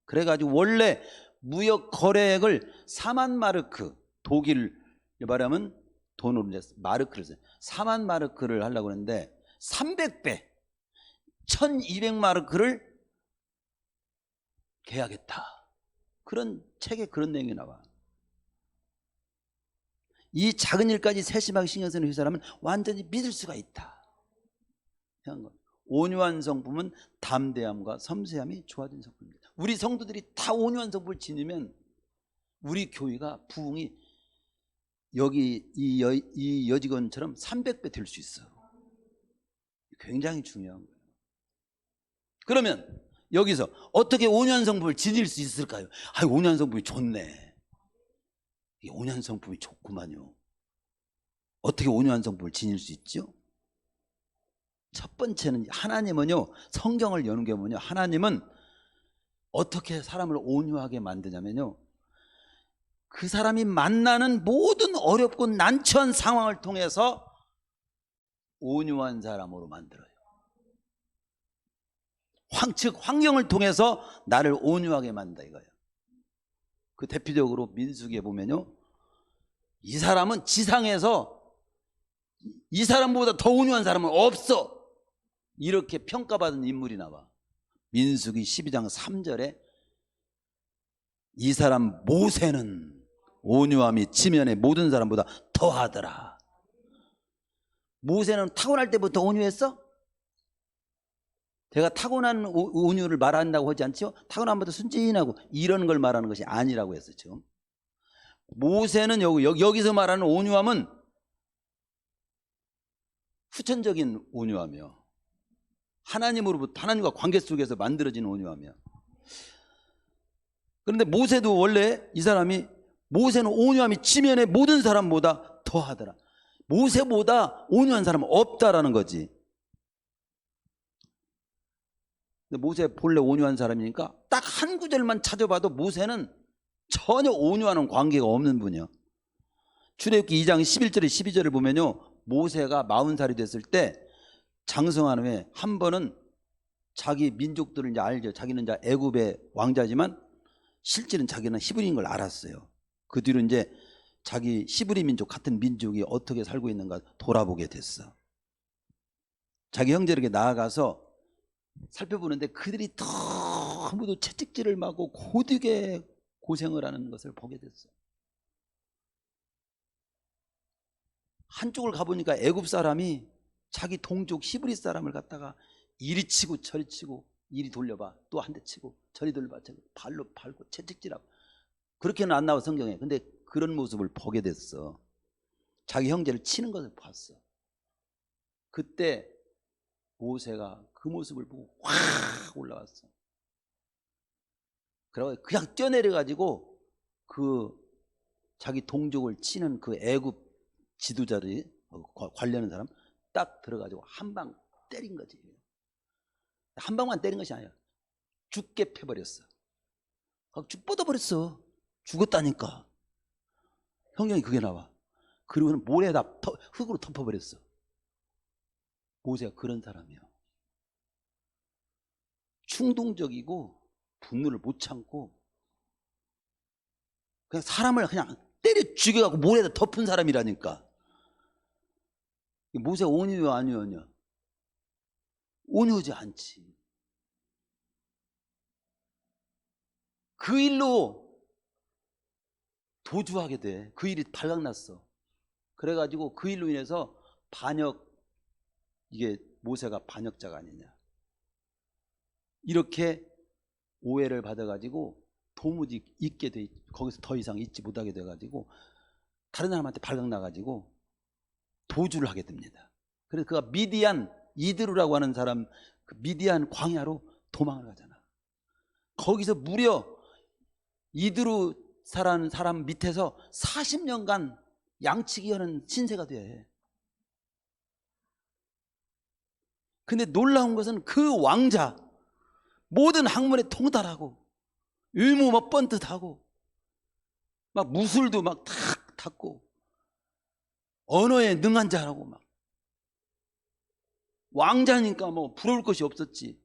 그래가지고 원래 무역 거래액을 4만 마르크, 독일 말하면 돈으로 마르크를 써요. 4만 마르크를 하려고 했는데 300배 1200마르크를 계약했다. 그런 책에 그런 내용이 나와. 이 작은 일까지 세심하게 신경 쓰는 회사라면 완전히 믿을 수가 있다. 온유한 성품은 담대함과 섬세함이 좋아진 성품입니다. 우리 성도들이 다 온유한 성품을 지니면 우리 교회가 부흥이 여기 이 여직원처럼 300배 될 수 있어. 굉장히 중요한 거예요. 그러면 여기서 어떻게 온유한 성품을 지닐 수 있을까요? 온유한 성품이 좋네. 이 온유한 성품이 좋구만요. 어떻게 온유한 성품을 지닐 수 있죠? 첫 번째는 하나님은요, 성경을 여는 게 뭐냐, 하나님은 어떻게 사람을 온유하게 만드냐면요, 그 사람이 만나는 모든 어렵고 난처한 상황을 통해서 온유한 사람으로 만들어요. 즉 환경을 통해서 나를 온유하게 만든다 이거예요. 그 대표적으로 민수기에 보면요, 이 사람은 지상에서 이 사람보다 더 온유한 사람은 없어, 이렇게 평가받은 인물이 나와. 민수기 12장 3절에 이 사람 모세는 온유함이 지면의 모든 사람보다 더하더라. 모세는 타고날 때부터 온유했어? 제가 타고난 온유를 말한다고 하지 않죠? 타고난부터 순진하고 이런 걸 말하는 것이 아니라고 했어요. 지금 모세는 여기서 말하는 온유함은 후천적인 온유하며 하나님으로부터, 하나님과 관계 속에서 만들어진 온유하며. 그런데 모세도 원래 이 사람이, 모세는 온유함이 지면의 모든 사람보다 더하더라. 모세보다 온유한 사람은 없다라는 거지. 근데 모세 본래 온유한 사람이니까 딱 한 구절만 찾아봐도 모세는 전혀 온유하는 관계가 없는 분이야. 출애굽기 2장 11절에 12절을 보면요, 모세가 40살이 됐을 때 장성한 후에 한 번은 자기 민족들을 이제 알죠. 자기는 이제 애굽의 왕자지만 실제는 자기는 히브리인 걸 알았어요. 그 뒤로 이제 자기 히브리 민족 같은 민족이 어떻게 살고 있는가 돌아보게 됐어. 자기 형제에게 나아가서 살펴보는데 그들이 너무도 채찍질을 맞고 고되게 고생을 하는 것을 보게 됐어. 한쪽을 가보니까 애굽 사람이 자기 동족 히브리 사람을 갖다가 이리 치고 저리 치고, 이리 돌려봐 또 한 대 치고 저리 돌려봐 발로 밟고 채찍질하고. 그렇게는 안 나와 성경에. 근데 그런 모습을 보게 됐어. 자기 형제를 치는 것을 봤어. 그때 모세가 그 모습을 보고 확 올라왔어. 그러고 그냥 뛰어내려가지고 그 자기 동족을 치는 그 애굽 지도자들이 관리하는 사람 딱 들어가지고 한 방 때린 거지. 한 방만 때린 것이 아니야. 죽게 패버렸어. 죽 뻗어버렸어. 죽었다니까. 성경이 그게 나와. 그리고는 모래에다 흙으로 덮어버렸어. 모세가 그런 사람이야. 충동적이고 분노를 못 참고 그냥 사람을 그냥 때려 죽여갖고 모래에다 덮은 사람이라니까. 모세가 온유해 아니오냐? 온유하지 않지. 그 일로 도주하게 돼. 그 일이 발각났어. 그래가지고 그 일로 인해서 이게 모세가 반역자가 아니냐, 이렇게 오해를 받아가지고 도무지 거기서 더 이상 있지 못하게 돼가지고 다른 사람한테 발각나가지고 도주를 하게 됩니다. 그래서 그가 미디안 이드루라고 하는 사람, 그 미디안 광야로 도망을 가잖아. 거기서 무려 이드루라는 사람 밑에서 40년간 양치기 하는 신세가 돼. 근데 놀라운 것은 그 왕자, 모든 학문에 통달하고 의무 막 뻔듯하고 막 무술도 막 탁 탔고 언어에 능한 자라고 막 왕자니까 뭐 부러울 것이 없었지.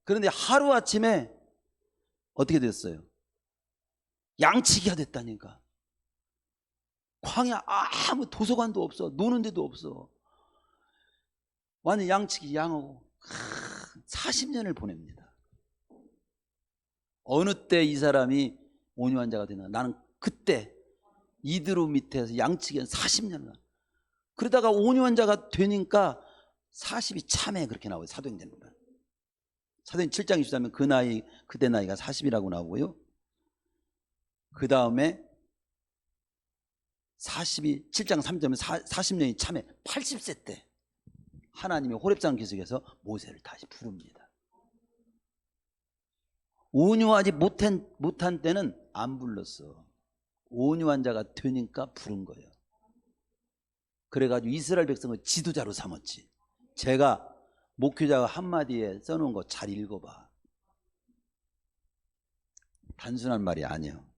그런데 하루아침에 어떻게 됐어요? 양치기가 됐다니까. 광야 아무 도서관도 없어. 노는 데도 없어. 완전 양치기 양하고 40년을 보냅니다. 어느 때 이 사람이 온유한 자가 되나? 나는 그때 이드루 밑에서 양치기 한 40년을. 그러다가 온유한 자가 되니까 40이 참해, 그렇게 나와요. 사도행전에 보면. 사도행 7장 24면 그때 나이가 40이라고 나오고요. 그 다음에 7장 3절에 40년이 참해, 80세 때 하나님이 호렙산 기슭에서 모세를 다시 부릅니다. 온유하지 못한 때는 안 불렀어. 온유한 자가 되니까 부른 거예요. 그래가지고 이스라엘 백성을 지도자로 삼았지. 제가 목회자가 한마디에 써놓은 거 잘 읽어봐. 단순한 말이 아니에요.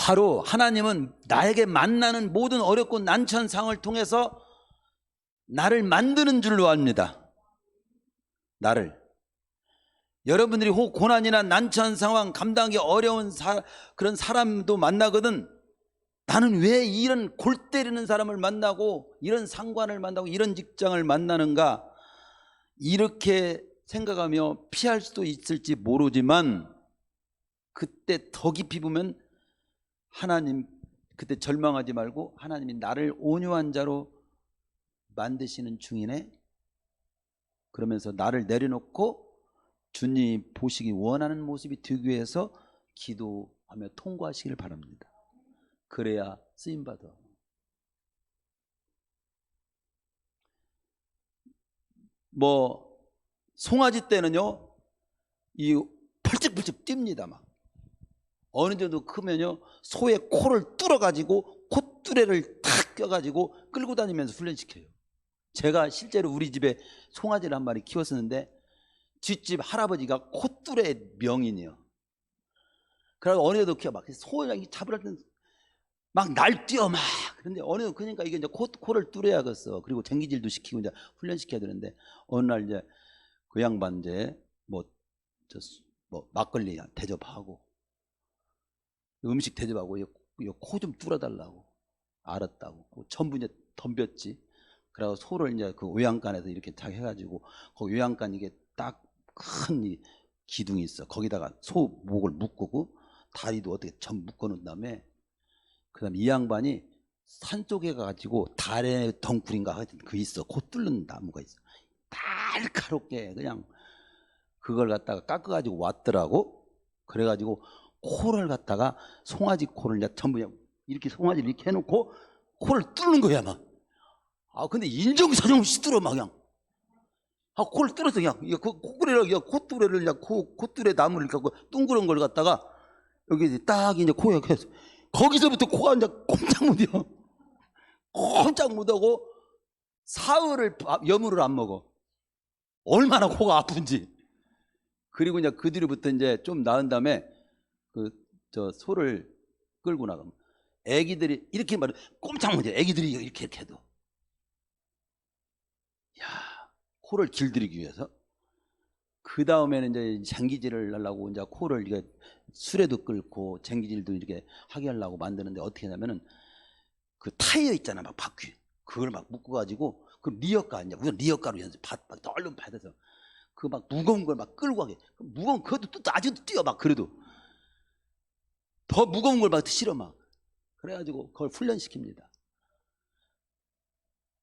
바로 하나님은 나에게 만나는 모든 어렵고 난처한 상황을 통해서 나를 만드는 줄로 압니다. 나를. 여러분들이 혹 고난이나 난처한 상황, 감당하기 어려운 그런 사람도 만나거든. 나는 왜 이런 골 때리는 사람을 만나고 이런 상관을 만나고 이런 직장을 만나는가, 이렇게 생각하며 피할 수도 있을지 모르지만, 그때 더 깊이 보면 하나님, 그때 절망하지 말고 하나님이 나를 온유한 자로 만드시는 중이네, 그러면서 나를 내려놓고 주님이 보시기 원하는 모습이 되기 위해서 기도하며 통과하시길 바랍니다. 그래야 쓰임받아. 뭐 송아지 때는요, 이 펄쩍펄쩍 뜁니다. 막 어느 정도 크면요, 소의 코를 뚫어가지고 콧뚜레를 탁 껴가지고 끌고 다니면서 훈련시켜요. 제가 실제로 우리 집에 송아지를 한 마리 키웠었는데 뒷집 할아버지가 콧뚜레 명인이요. 그래서 어느 정도 키워 막 소를 잡으려 때 막 날뛰어 막. 그런데 어느 정도 그러니까 이게 이제 코를 뚫어야겠어. 그리고 쟁기질도 시키고 이제 훈련시켜야 되는데, 어느 날 이제 그 양반 이제 뭐 막걸리 대접하고 음식 대접하고 코 좀 뚫어달라고. 알았다고. 전부 이제 덤볐지. 그래서 소를 이제 그 외양간에서 이렇게 딱 해가지고, 거기 외양간 이게 딱 큰 기둥이 있어. 거기다가 소 목을 묶고 다리도 어떻게 전 묶어놓은 다음에, 그 다음에 이 양반이 산속에 가가지고 달의 덩굴인가 하여튼 그 있어. 코 뚫는 나무가 있어. 날카롭게 그냥 그걸 갖다가 깎아가지고 왔더라고. 그래가지고 코를 갖다가 송아지 코를 이제 전부 이렇게 송아지를 이렇게 해놓고 코를 뚫는 거야 막. 근데 인정사정 없이 뚫어 막 그냥. 코를 뚫어서 그냥 콧뚜레를 그냥 콧뚜레 나무를 갖고 둥그런 걸 갖다가 여기 딱 이제 코에 해서 거기서부터 코가 이제 꼼짝 못해요. 꼼짝 못하고 사흘을 여물을 안 먹어. 얼마나 코가 아픈지. 그리고 이제 그 뒤로부터 이제 좀 나은 다음에 소를 끌고 나가면 애기들이 이렇게 말해 꼼짝 못해. 애기들이 이렇게 해도. 야, 코를 길들이기 위해서. 그 다음에는 이제 쟁기질을 하려고 이제 코를 이게 수레도 끌고 쟁기질도 이렇게 하게 하려고 만드는데, 어떻게 하냐면은 그 타이어 있잖아, 막 바퀴. 그걸 막 묶어가지고 그 리어카 이제 우선 리어카로 연습 막 얼른 받아서 그 막 무거운 걸 막 끌고 가게. 무거운 그것도 또 아직도 뛰어 막. 그래도 더 무거운 걸 막 실어 막. 그래가지고 그걸 훈련시킵니다.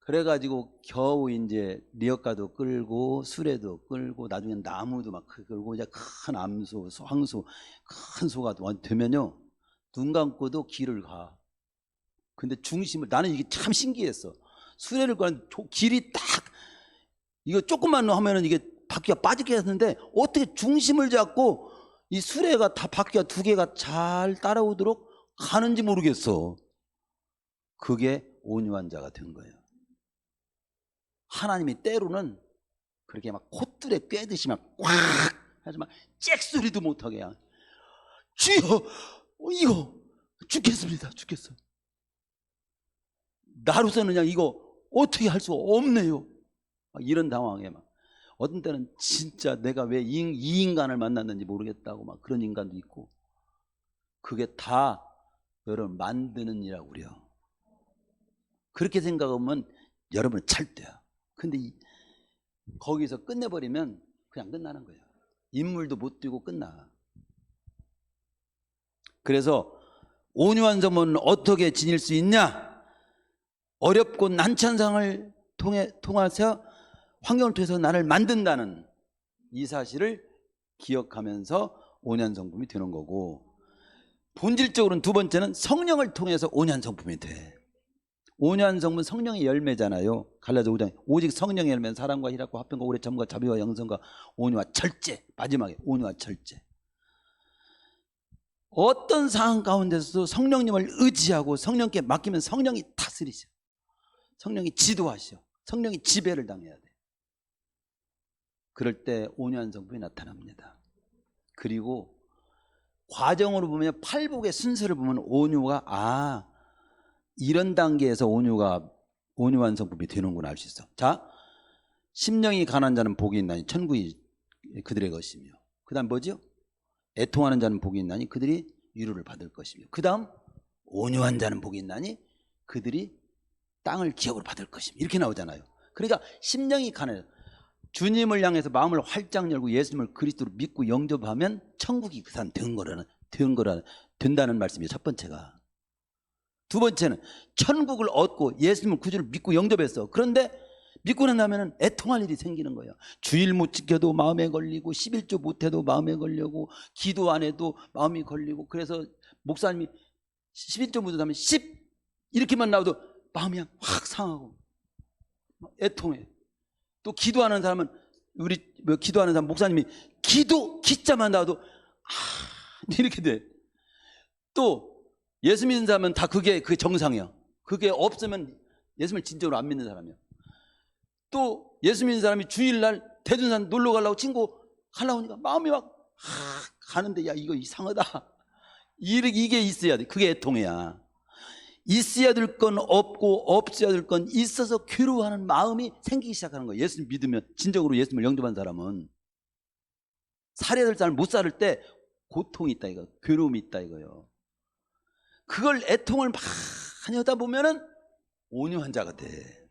그래가지고 겨우 이제 리어카도 끌고 수레도 끌고 나중엔 나무도 막 끌고 이제 큰 암소, 황소, 큰 소가 되면요, 눈 감고도 길을 가. 근데 중심을, 나는 이게 참 신기했어. 수레를 가는 길이 딱 이거 조금만 하면은 이게 바퀴가 빠지게 했는데 어떻게 중심을 잡고 이 수레가 다 바퀴가 두 개가 잘 따라오도록 가는지 모르겠어. 그게 온유한 자가 된 거예요. 하나님이 때로는 그렇게 막 콧줄에 꿰듯이 막 꽉 하지만 잭소리도 못하게 야, 주여 이거 죽겠습니다. 죽겠어. 나로서는 그냥 이거 어떻게 할 수가 없네요. 이런 상황에 막 어떤 때는 진짜 내가 왜 이 인간을 만났는지 모르겠다고 막 그런 인간도 있고. 그게 다 여러분 만드는 일이라고 그래요. 그렇게 생각하면 여러분은 찰때야. 근데 거기서 끝내버리면 그냥 끝나는 거예요. 인물도 못 띄고 끝나. 그래서 온유한 점은 어떻게 지닐 수 있냐? 어렵고 난처한 상황을 통해서 환경을 통해서 나를 만든다는 이 사실을 기억하면서 온유한 성품이 되는 거고, 본질적으로는 두 번째는 성령을 통해서 온유한 성품이 돼. 온유한 성품은 성령의 열매잖아요. 갈라디아 5장 오직 성령의 열매는 사랑과 희락과 화평과 오래 참과 자비와 영성과 온유와 절제. 마지막에 온유와 절제. 어떤 상황 가운데서도 성령님을 의지하고 성령께 맡기면 성령이 다스리셔. 성령이 지도하셔. 성령이 지배를 당해야 돼. 그럴 때 온유한 성품이 나타납니다. 그리고 과정으로 보면 팔복의 순서를 보면 온유가 이런 단계에서 온유한 성품이 되는구나 알 수 있어. 자, 심령이 가난한 자는 복이 있나니 천국이 그들의 것이며, 그 다음 뭐죠? 애통하는 자는 복이 있나니 그들이 위로를 받을 것이며, 그 다음 온유한 자는 복이 있나니 그들이 땅을 기업으로 받을 것이며, 이렇게 나오잖아요. 그러니까 심령이 가난해요. 주님을 향해서 마음을 활짝 열고 예수님을 그리스도로 믿고 영접하면 천국이 그 사람 된다는 말씀이에요. 첫 번째가. 두 번째는 천국을 얻고 예수님을 구주를 믿고 영접했어. 그런데 믿고 난 다음에는 애통할 일이 생기는 거예요. 주일 못 지켜도 마음에 걸리고 11조 못해도 마음에 걸리고 기도 안 해도 마음이 걸리고, 그래서 목사님이 11조 못하면 10 이렇게만 나와도 마음이 확 상하고 애통해. 또 기도하는 사람은 기도하는 사람 목사님이 기자만 나와도 이렇게 돼. 또 예수 믿는 사람은 다 그게 정상이야. 그게 없으면 예수님을 진정으로 안 믿는 사람이야. 또 예수 믿는 사람이 주일날 대둔산 놀러 가려고 친구 가려고 하니까 마음이 막 가는데 야 이거 이상하다. 이게 있어야 돼. 그게 애통이야. 있어야 될 건 없고 없어야 될 건 있어서 괴로워하는 마음이 생기기 시작하는 거예요. 예수님 믿으면, 진정으로 예수님을 영접한 사람은 살아야 될 사람을 못 살을 때 고통이 있다 이거, 괴로움이 있다 이거요. 그걸 애통을 많이 하다 보면은 온유한 자가 돼.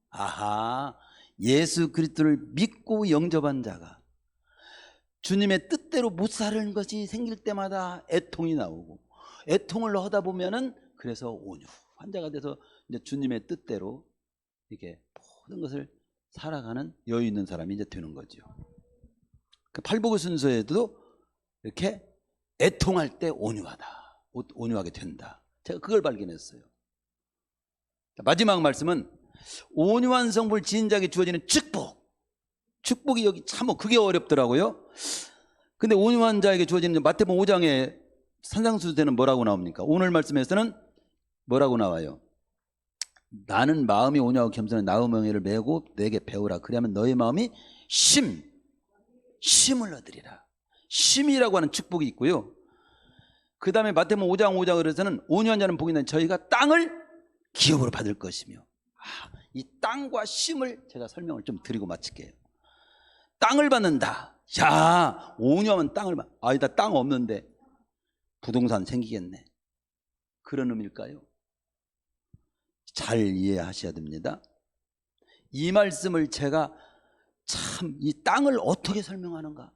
아하, 예수 그리스도를 믿고 영접한 자가 주님의 뜻대로 못 사는 것이 생길 때마다 애통이 나오고, 애통을 하다 보면은 그래서 온유한 자가 돼서 이제 주님의 뜻대로 이렇게 모든 것을 살아가는 여유 있는 사람이 이제 되는 거죠. 그 팔복의 순서에도 이렇게 애통할 때 온유하게 된다. 제가 그걸 발견했어요. 마지막 말씀은 온유한 성품을 지닌 자에게 주어지는 축복이 여기 참 그게 어렵더라고요. 근데 온유한 자에게 주어지는 마태복음 5장에 산상수훈에는 뭐라고 나옵니까? 오늘 말씀에서는 뭐라고 나와요? 나는 마음이 온유하고 겸손한 나의 명예를 메고 내게 배우라. 그리하면 너의 마음이 쉼을 얻으리라. 쉼이라고 하는 축복이 있고요. 그 다음에 마태복음 5장 5장에서는 온유한 자는 복이 있나니 저희가 땅을 기업으로 받을 것이며, 이 땅과 쉼을 제가 설명을 좀 드리고 마칠게요. 땅을 받는다. 야, 온유하면 땅을 아니다, 땅 없는데 부동산 생기겠네. 그런 의미일까요? 잘 이해하셔야 됩니다. 이 말씀을 제가 참 이 땅을 어떻게 설명하는가,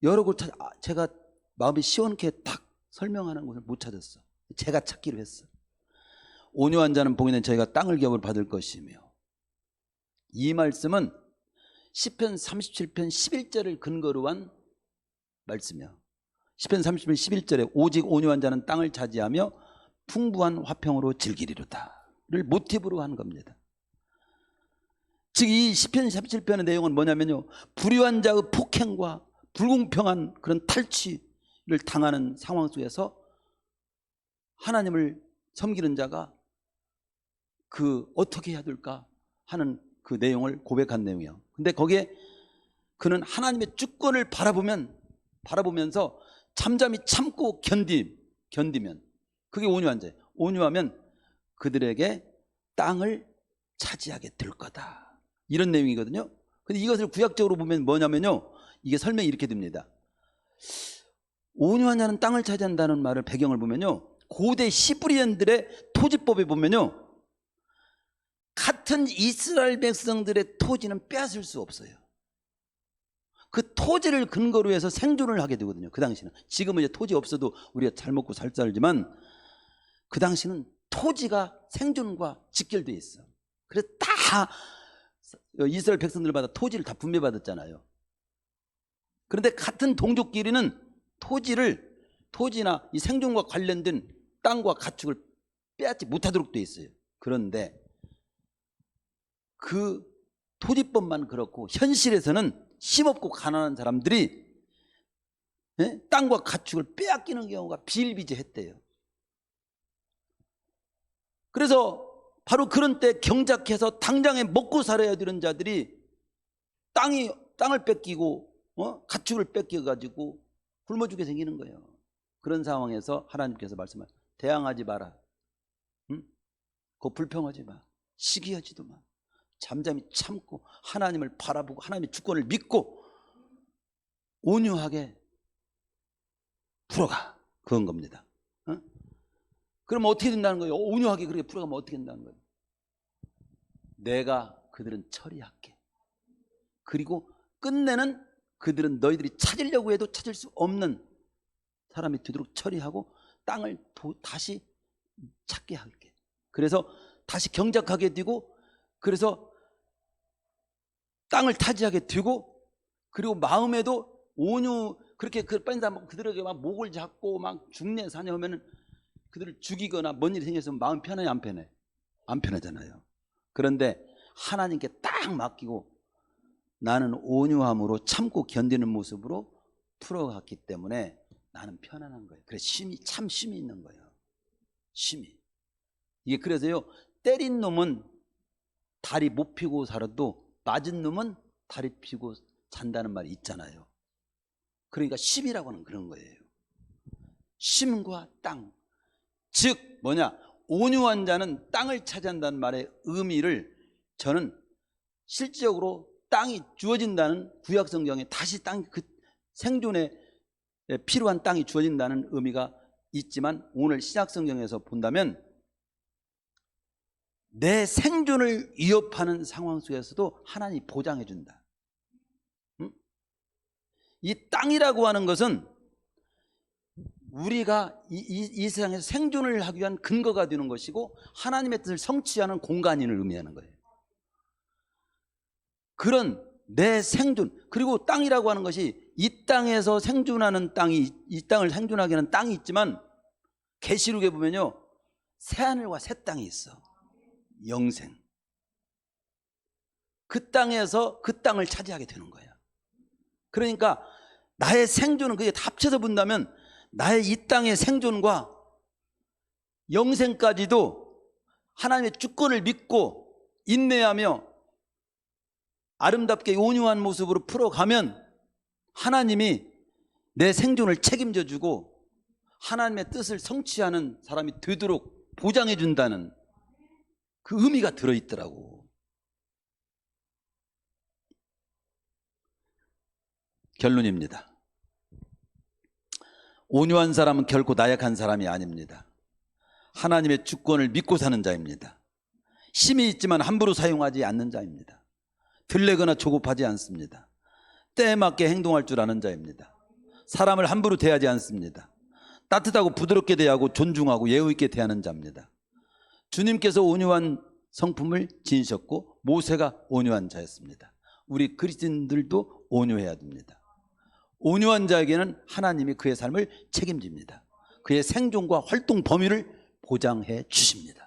여러 곳 제가 마음이 시원케 딱 설명하는 것을 못 찾았어. 제가 찾기로 했어. 온유한 자는 복이 있는 저희가 땅을 기업으로 받을 것이며, 이 말씀은 시편 37편 11절을 근거로 한 말씀이야. 시편 37편 11절에 오직 온유한 자는 땅을 차지하며 풍부한 화평으로 즐기리로다를 모티브로 한 겁니다. 즉 이 시편 37편의 내용은 뭐냐면요, 불의한 자의 폭행과 불공평한 그런 탈취를 당하는 상황 속에서 하나님을 섬기는 자가 어떻게 해야 될까 하는 그 내용을 고백한 내용이에요. 근데 거기에 그는 하나님의 주권을 바라보면서 잠잠히 참고 견디면 그게 온유한 자예요. 온유하면 그들에게 땅을 차지하게 될 거다, 이런 내용이거든요. 근데 이것을 구약적으로 보면 뭐냐면요, 이게 설명이 이렇게 됩니다. 온유한 자는 땅을 차지한다는 말을 배경을 보면요, 고대 시브리언들의 토지법에 보면요, 같은 이스라엘 백성들의 토지는 빼앗을 수 없어요. 그 토지를 근거로 해서 생존을 하게 되거든요. 그 당시는. 지금은 이제 토지 없어도 우리가 잘 먹고 잘 살지만 그 당시는 토지가 생존과 직결되어 있어. 그래서 다 이스라엘 백성들마다 토지를 다 분배받았잖아요. 그런데 같은 동족끼리는 토지나 이 생존과 관련된 땅과 가축을 빼앗지 못하도록 되어 있어요. 그런데 그 토지법만 그렇고 현실에서는 힘없고 가난한 사람들이 땅과 가축을 빼앗기는 경우가 비일비재했대요. 그래서 바로 그런 때 경작해서 당장에 먹고 살아야 되는 자들이 땅을 뺏기고 가축을 뺏겨가지고 굶어 죽게 생기는 거예요. 그런 상황에서 하나님께서 말씀하세요. 대항하지 마라. 응? 그거 불평하지 마. 시기하지도 마. 잠잠히 참고 하나님을 바라보고 하나님의 주권을 믿고 온유하게 풀어가. 그건 겁니다. 어? 그럼 어떻게 된다는 거예요? 온유하게 그렇게 풀어가면 어떻게 된다는 거예요? 내가 그들은 처리할게. 그리고 끝내는 그들은 너희들이 찾으려고 해도 찾을 수 없는 사람이 되도록 처리하고 땅을 다시 찾게 할게. 그래서 다시 경작하게 되고, 그래서 땅을 타지하게 되고, 그리고 마음에도 온유, 그렇게 그들에게 막 목을 잡고 막 죽네 사냐 하면은 그들을 죽이거나 뭔 일이 생겼으면 마음 편해 안 편해? 안 편하잖아요. 그런데 하나님께 딱 맡기고 나는 온유함으로 참고 견디는 모습으로 풀어갔기 때문에 나는 편안한 거예요. 그래서 참 쉼이 있는 거예요. 쉼이. 이게 그래서요, 때린 놈은 다리 못 펴고 살아도 맞은 놈은 다리 펴고 잔다는 말이 있잖아요. 그러니까 쉼이라고 하는 그런 거예요. 쉼과 땅. 즉 뭐냐, 온유한 자는 땅을 차지한다는 말의 의미를 저는 실질적으로 땅이 주어진다는 구약 성경에 다시 그 생존에 필요한 땅이 주어진다는 의미가 있지만, 오늘 신약 성경에서 본다면 내 생존을 위협하는 상황 속에서도 하나님이 보장해 준다. 이 땅이라고 하는 것은 우리가 이 세상에서 생존을 하기 위한 근거가 되는 것이고 하나님의 뜻을 성취하는 공간인을 의미하는 거예요. 그런 내 생존, 그리고 땅이라고 하는 것이 이 땅에서 생존하는 땅이, 이 땅을 생존하게 하는 땅이 있지만 계시록에 보면요, 새하늘과 새 땅이 있어. 영생. 그 땅에서 그 땅을 차지하게 되는 거예요. 그러니까 나의 생존은, 그게 합쳐서 본다면 나의 이 땅의 생존과 영생까지도 하나님의 주권을 믿고 인내하며 아름답게 온유한 모습으로 풀어가면 하나님이 내 생존을 책임져 주고 하나님의 뜻을 성취하는 사람이 되도록 보장해 준다는 그 의미가 들어있더라고. 결론입니다. 온유한 사람은 결코 나약한 사람이 아닙니다. 하나님의 주권을 믿고 사는 자입니다. 힘이 있지만 함부로 사용하지 않는 자입니다. 들레거나 조급하지 않습니다. 때에 맞게 행동할 줄 아는 자입니다. 사람을 함부로 대하지 않습니다. 따뜻하고 부드럽게 대하고 존중하고 예의 있게 대하는 자입니다. 주님께서 온유한 성품을 지니셨고 모세가 온유한 자였습니다. 우리 그리스도인들도 온유해야 됩니다. 온유한 자에게는 하나님이 그의 삶을 책임집니다. 그의 생존과 활동 범위를 보장해 주십니다.